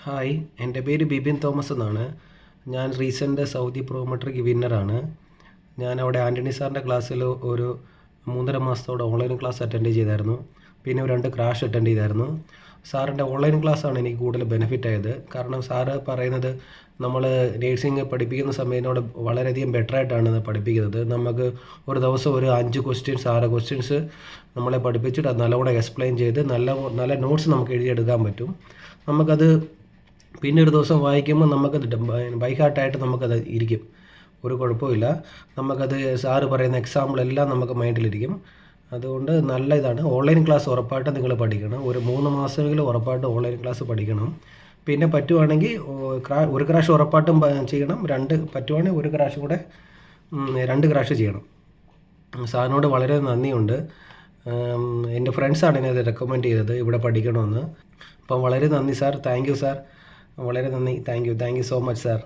Hi, എൻ്റെ പേര് Bibin Thomas എന്നാണ്. ഞാൻ റീസെൻ്റ് സൗദി പ്രോമെട്രിക് വിന്നറാണ്. ഞാൻ അവിടെ ആൻ്റണി സാറിൻ്റെ ക്ലാസ്സിൽ ഒരു 3.5 മാസത്തോടെ ഓൺലൈൻ ക്ലാസ് അറ്റൻഡ് ചെയ്തായിരുന്നു. പിന്നെ 2 ക്രാഷ് അറ്റൻഡ് ചെയ്തായിരുന്നു. സാറിൻ്റെ ഓൺലൈൻ ക്ലാസ്സാണ് എനിക്ക് കൂടുതൽ ബെനിഫിറ്റ് ആയത്. കാരണം സാറ് പറയുന്നത് നമ്മൾ നേഴ്സിംഗ് പഠിപ്പിക്കുന്ന സമയത്തോട് വളരെയധികം ബെറ്ററായിട്ടാണ് പഠിപ്പിക്കുന്നത്. നമുക്ക് ഒരു ദിവസം ഒരു 5 ക്വസ്റ്റ്യൻസ് 6 ക്വസ്റ്റ്യൻസ് നമ്മളെ പഠിപ്പിച്ചിട്ട് അത് നല്ലവണ്ണം എക്സ്പ്ലെയിൻ ചെയ്ത് നല്ല നോട്ട്സ് നമുക്ക് എഴുതിയെടുക്കാൻ പറ്റും. നമുക്കത് പിന്നെ ഒരു ദിവസം വായിക്കുമ്പോൾ നമുക്കത് ബൈ ഹാർട്ടായിട്ട് നമുക്കത് ഇരിക്കും. ഒരു കുഴപ്പമില്ല. നമുക്കത് സാറ് പറയുന്ന എക്സാമ്പിളെല്ലാം നമുക്ക് മൈൻഡിലിരിക്കും. അതുകൊണ്ട് നല്ല ഇതാണ്. ഓൺലൈൻ ക്ലാസ് ഉറപ്പായിട്ടും നിങ്ങൾ പഠിക്കണം. ഒരു 3 മാസമെങ്കിലും ഉറപ്പായിട്ടും ഓൺലൈൻ ക്ലാസ് പഠിക്കണം. പിന്നെ പറ്റുവാണെങ്കിൽ ഒരു ക്രാഷ് ഉറപ്പായിട്ടും ചെയ്യണം. 2 പറ്റുവാണെങ്കിൽ ഒരു ക്രാഷ് കൂടെ 2 ക്രാഷ് ചെയ്യണം. സാറിനോട് വളരെ നന്ദിയുണ്ട്. എൻ്റെ ഫ്രണ്ട്സാണ് എന്നെ അത് റെക്കമെൻഡ് ചെയ്തത് ഇവിടെ പഠിക്കണമെന്ന്. അപ്പം വളരെ നന്ദി സാർ. Thank you sir. വളരെ നന്ദി. Thank you so much sir.